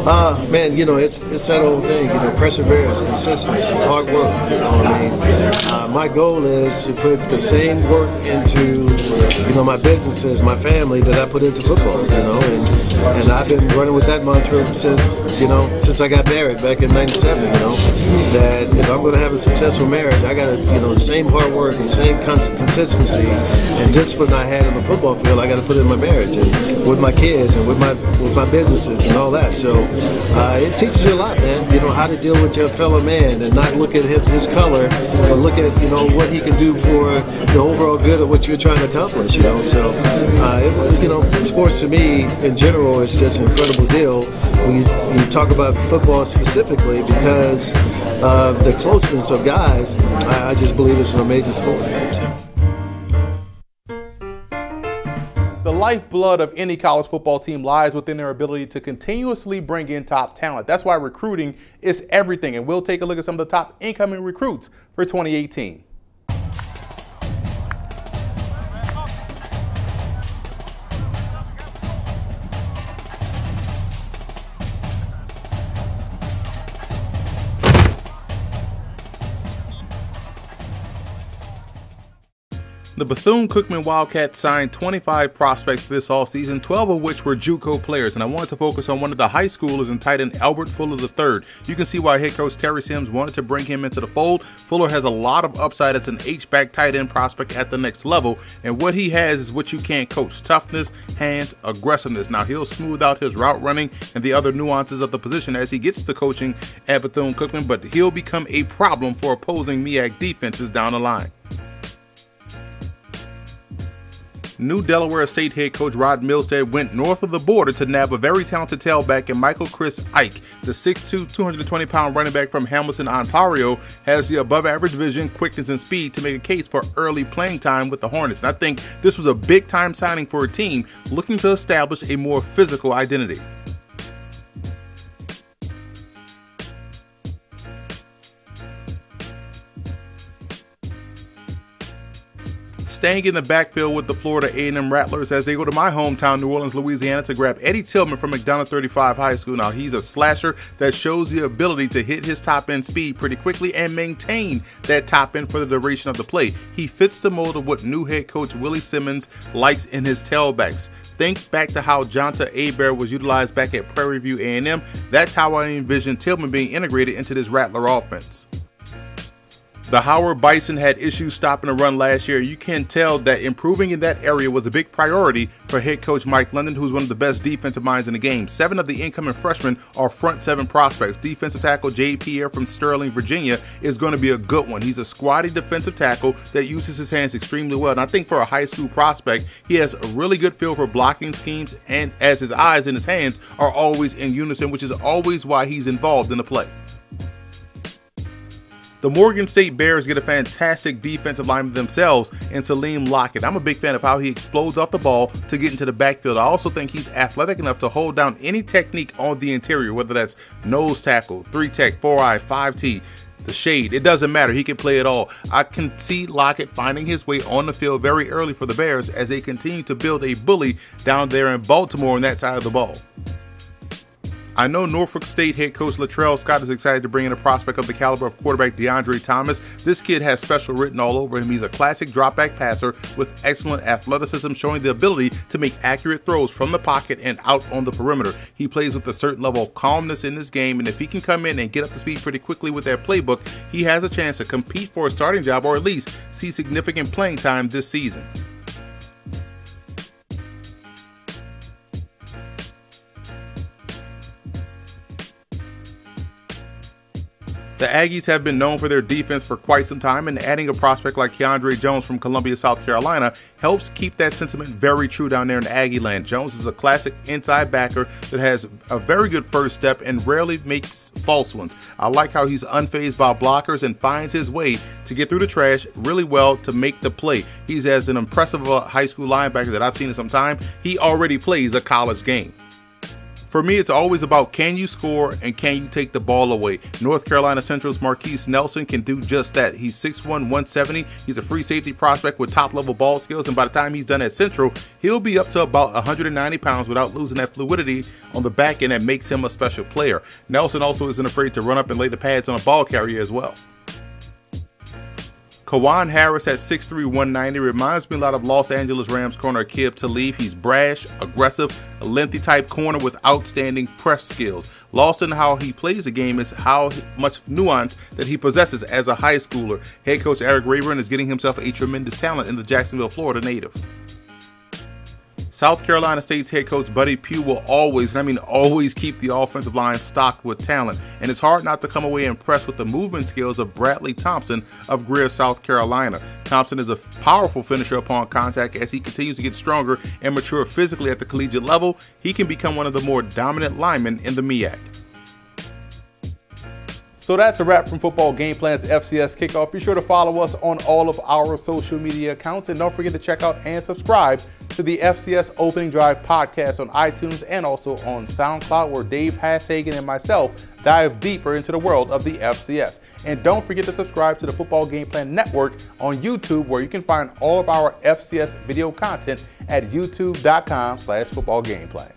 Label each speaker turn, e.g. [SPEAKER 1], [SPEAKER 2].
[SPEAKER 1] Man, it's that old thing, perseverance, consistency, hard work. My goal is to put the same work into, my businesses, my family that I put into football, and I've been running with that mantra since I got married back in '97, that if I'm going to have a successful marriage, I got to, the same hard work and same consistency and discipline I had on the football field, I got to put in my marriage and with my kids and with my businesses and all that. So it teaches you a lot, man. How to deal with your fellow man and not look at his color, but look at what he can do for the overall good of what you're trying to accomplish. So sports to me in general is just an incredible deal when you talk about football specifically because of the closeness of guys. I just believe it's an amazing sport.
[SPEAKER 2] The lifeblood of any college football team lies within their ability to continuously bring in top talent. That's why recruiting is everything, and we'll take a look at some of the top incoming recruits for 2018. The Bethune-Cookman Wildcats signed 25 prospects this offseason, 12 of which were JUCO players, and I wanted to focus on one of the high schoolers and tight end Albert Fuller III. You can see why head coach Terry Sims wanted to bring him into the fold. Fuller has a lot of upside as an H-back tight end prospect at the next level, and what he has is what you can't coach: toughness, hands, aggressiveness. Now, he'll smooth out his route running and the other nuances of the position as he gets to coaching at Bethune-Cookman, but he'll become a problem for opposing MEAC defenses down the line. New Delaware State head coach Rod Milstead went north of the border to nab a very talented tailback in Michael Chris Ike. The 6'2", 220-pound running back from Hamilton, Ontario, has the above-average vision, quickness, and speed to make a case for early playing time with the Hornets. And I think this was a big-time signing for a team looking to establish a more physical identity. Staying in the backfield with the Florida A&M Rattlers as they go to my hometown, New Orleans, Louisiana, to grab Eddie Tillman from McDonough 35 High School. Now, he's a slasher that shows the ability to hit his top-end speed pretty quickly and maintain that top end for the duration of the play. He fits the mold of what new head coach Willie Simmons likes in his tailbacks. Think back to how Jonta Abear was utilized back at Prairie View A&M. That's how I envision Tillman being integrated into this Rattler offense. The Howard Bison had issues stopping the run last year. You can tell that improving in that area was a big priority for head coach Mike London, who's one of the best defensive minds in the game. 7 of the incoming freshmen are front 7 prospects. Defensive tackle Jay Pierre from Sterling, Virginia is going to be a good one. He's a squatty defensive tackle that uses his hands extremely well. And I think for a high school prospect, he has a really good feel for blocking schemes, and as his eyes and his hands are always in unison, which is always why he's involved in the play. The Morgan State Bears get a fantastic defensive lineman themselves in Salim Lockett. I'm a big fan of how he explodes off the ball to get into the backfield. I also think he's athletic enough to hold down any technique on the interior, whether that's nose tackle, 3-tech, 4-eye, 5T, the shade. It doesn't matter. He can play it all. I can see Lockett finding his way on the field very early for the Bears as they continue to build a bully down there in Baltimore on that side of the ball. I know Norfolk State head coach Latrell Scott is excited to bring in a prospect of the caliber of quarterback DeAndre Thomas. This kid has special written all over him. He's a classic drop-back passer with excellent athleticism, showing the ability to make accurate throws from the pocket and out on the perimeter. He plays with a certain level of calmness in this game, and if he can come in and get up to speed pretty quickly with that playbook, he has a chance to compete for a starting job or at least see significant playing time this season. The Aggies have been known for their defense for quite some time, and adding a prospect like Keandre Jones from Columbia, South Carolina helps keep that sentiment very true down there in Aggie land. Jones is a classic inside backer that has a very good first step and rarely makes false ones. I like how he's unfazed by blockers and finds his way to get through the trash really well to make the play. He's as an impressive high school linebacker that I've seen in some time. He already plays a college game. For me, it's always about can you score and can you take the ball away. North Carolina Central's Marquise Nelson can do just that. He's 6'1", 170. He's a free safety prospect with top-level ball skills, and by the time he's done at Central, he'll be up to about 190 pounds without losing that fluidity on the back end that makes him a special player. Nelson also isn't afraid to run up and lay the pads on a ball carrier as well. Kawan Harris at 6'3", 190 reminds me a lot of Los Angeles Rams corner Aqib Talib. He's brash, aggressive, a lengthy type corner with outstanding press skills. Lost in how he plays the game is how much nuance that he possesses as a high schooler. Head coach Eric Rayburn is getting himself a tremendous talent in the Jacksonville, Florida native. South Carolina State's head coach Buddy Pugh will always, and I mean always, keep the offensive line stocked with talent, and it's hard not to come away impressed with the movement skills of Bradley Thompson of Greer, South Carolina. Thompson is a powerful finisher upon contact. As he continues to get stronger and mature physically at the collegiate level, he can become one of the more dominant linemen in the MEAC. So that's a wrap from Football Game Plan's FCS Kickoff. Be sure to follow us on all of our social media accounts, and don't forget to check out and subscribe to the FCS Opening Drive podcast on iTunes and also on SoundCloud, where Dave Hashagen and myself dive deeper into the world of the FCS. And don't forget to subscribe to the Football Game Plan Network on YouTube, where you can find all of our FCS video content at youtube.com/footballgameplan.